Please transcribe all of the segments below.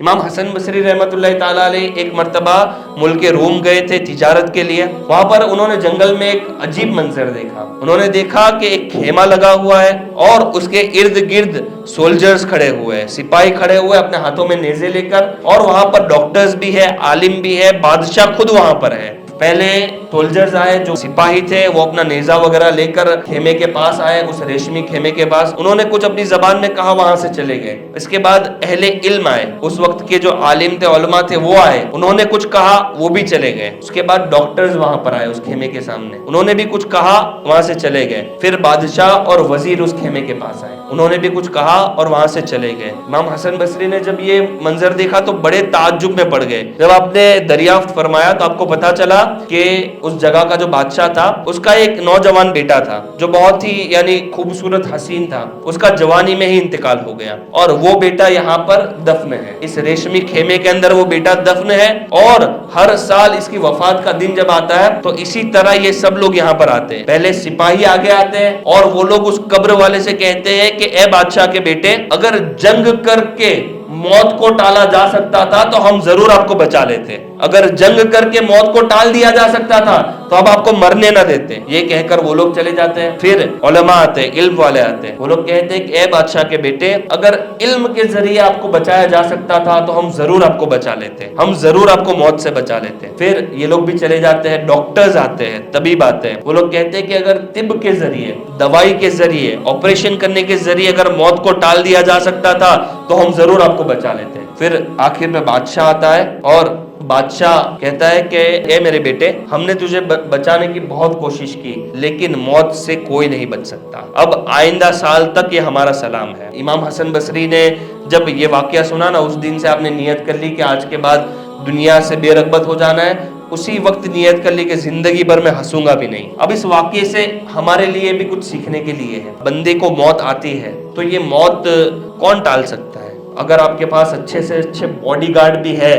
امام حسن بصری رحمۃ اللہ تعالیٰ علیہ ایک مرتبہ ملک روم گئے تھے تجارت کے لیے. وہاں پر انہوں نے جنگل میں ایک عجیب منظر دیکھا. انہوں نے دیکھا کہ ایک خیمہ لگا ہوا ہے اور اس کے ارد گرد سولجرز کھڑے ہوئے ہیں, سپاہی کھڑے ہوئے اپنے ہاتھوں میں نیزے لے کر, اور وہاں پر ڈاکٹرز بھی ہے, عالم بھی ہے, بادشاہ خود وہاں پر ہے. پہلے سولجرز آئے, جو سپاہی تھے وہ اپنا نیزہ وغیرہ لے کر خیمے کے پاس آئے, اس ریشمی خیمے کے پاس. انہوں نے کچھ اپنی زبان میں کہا, وہاں سے چلے گئے. اس کے بعد اہل علم آئے, اس وقت کے جو عالم تھے, علماء تھے, وہ آئے, انہوں نے کچھ کہا, وہ بھی چلے گئے. اس کے بعد ڈاکٹرز وہاں پر آئے اس خیمے کے سامنے, انہوں نے بھی کچھ کہا, وہاں سے چلے گئے. پھر بادشاہ اور وزیر اس خیمے کے پاس آئے, انہوں نے بھی کچھ کہا اور وہاں سے چلے گئے. امام حسن بصری نے جب یہ منظر دیکھا تو بڑے تعجب میں پڑ گئے. جب آپ نے دریافت فرمایا تو آپ کو پتا چلا کہ اس جگہ کا جو بادشاہ تھا, اس کا ایک نوجوان بیٹا تھا جو بہت ہی خوبصورت حسین تھا. اس کا جوانی میں ہی انتقال ہو گیا اور وہ بیٹا یہاں پر دفن ہے, اس ریشمی خیمے کے اندر وہ بیٹا دفن ہے. اور ہر سال اس کی وفات کا دن جب آتا ہے تو اسی طرح یہ سب لوگ یہاں پر آتے ہیں. پہلے سپاہی آگے آتے ہیں اور وہ لوگ اس قبر والے سے کہتے ہیں کہ اے بادشاہ کے بیٹے, اگر جنگ کر کے موت کو ٹالا جا سکتا تھا تو ہم ضرور آپ کو بچا لیتے. اگر جنگ کر کے موت کو ٹال دیا جا سکتا تھا تو اب آپ کو مرنے نہ دیتے. یہ کہہ کر وہ لوگ چلے جاتے ہیں. پھر علماء آتے ہیں, علم والے آتے ہیں, وہ لوگ کہتے ہیں کہ اے بادشاہ کے بیٹے, اگر علم کے ذریعے آپ کو بچایا جا سکتا تھا تو ہم ضرور آپ کو بچا لیتے, ہم ضرور آپ کو موت سے بچا لیتے. پھر یہ لوگ بھی چلے جاتے ہیں, ڈاکٹرز آتے ہیں, طبیب آتے ہیں, وہ لوگ کہتے ہیں کہ اگر طب کے ذریعے, دوائی کے ذریعے, آپریشن کرنے کے ذریعے اگر موت کو ٹال دیا جا سکتا تھا تو ہم ضرور آپ کو بچا لیتے. پھر آخر میں بادشاہ آتا ہے اور بادشاہ کہتا ہے کہ اے میرے بیٹے, ہم نے تجھے بچانے کی بہت کوشش کی لیکن موت سے کوئی نہیں بچ سکتا, اب آئندہ سال تک یہ ہمارا سلام ہے. امام حسن بصری نے جب یہ واقعہ سنا نا, اس دن سے آپ نے نیت کر لی کہ آج کے بعد دنیا سے بے رغبت ہو جانا ہے. اسی وقت نیت کر لی کہ زندگی بھر میں ہنسوں گا بھی نہیں. اب اس واقعے سے ہمارے لیے بھی کچھ سیکھنے کے لیے ہے. بندے کو موت آتی ہے تو یہ موت کون ٹال سکتا ہے؟ اگر آپ کے پاس اچھے سے اچھے باڈی گارڈ بھی ہے,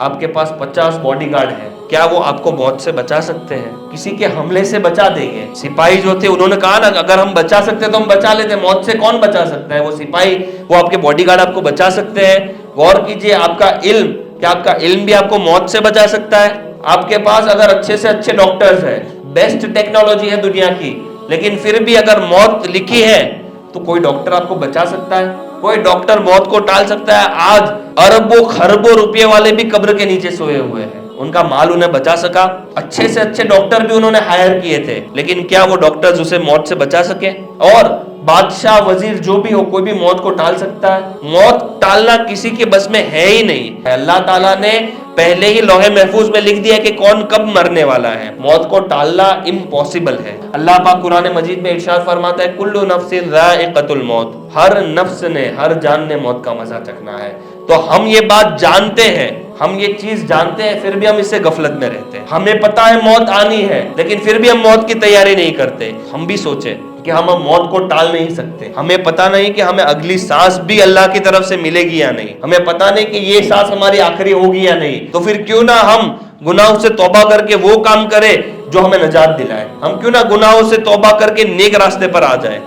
آپ کے پاس 50 باڈی گارڈ ہیں, کیا وہ آپ کو موت سے بچا سکتے ہیں؟ کسی کے حملے سے بچا دیں گے. سپاہی جو تھے انہوں نے کہا نا, اگر ہم بچا سکتے تو ہم بچا لیتے, موت سے کون بچا سکتا ہے؟ وہ سپاہی, وہ آپ کے باڈی گارڈ آپ کو بچا سکتے ہیں. غور کیجئے, آپ کا علم, کیا آپ کا علم بھی آپ کو موت سے بچا سکتا ہے؟ آپ کے پاس اگر اچھے سے اچھے ڈاکٹرز ہیں, بیسٹ ٹیکنالوجی ہے دنیا کی, لیکن پھر بھی اگر موت لکھی ہے تو کوئی ڈاکٹر آپ کو بچا سکتا ہے؟ کوئی ڈاکٹر موت کو ٹال سکتا ہے؟ آج اربوں خربوں روپے والے بھی قبر کے نیچے سوئے ہوئے ہیں, ان کا مال انہیں بچا سکا. اچھے سے اچھے ڈاکٹر بھی انہوں نے ہائر کیے تھے, لیکن کیا وہ ڈاکٹرز اسے موت سے بچا سکے؟ اور بادشاہ, وزیر, جو بھی ہو, کوئی بھی موت کو ٹال سکتا ہے؟ موت ٹالنا کسی کے بس میں ہے ہی نہیں. اللہ تعالیٰ نے پہلے ہی لوح محفوظ میں لکھ دیا کہ کون کب مرنے والا ہے. موت کو ٹالنا امپاسبل ہے. اللہ پاک قرآن مجید میں ارشاد فرماتا ہے, کل نفس ذائقۃ الموت, ہر نفس نے, ہر جان نے موت کا مزہ چکھنا ہے. تو ہم یہ بات جانتے ہیں, ہم یہ چیز جانتے ہیں, پھر بھی ہم اس سے غفلت میں رہتے ہیں. ہمیں پتا ہے موت آنی ہے, لیکن پھر بھی ہم موت کی تیاری نہیں کرتے. ہم بھی سوچیں کہ ہم موت کو ٹال نہیں سکتے. ہمیں پتا نہیں کہ ہمیں اگلی سانس بھی اللہ کی طرف سے ملے گی یا نہیں. ہمیں پتا نہیں کہ یہ سانس ہماری آخری ہوگی یا نہیں. تو پھر کیوں نہ ہم گناہوں سے توبہ کر کے وہ کام کریں جو ہمیں نجات دلائے. ہم کیوں نہ گناہوں سے توبہ کر کے نیک راستے پر آ جائیں.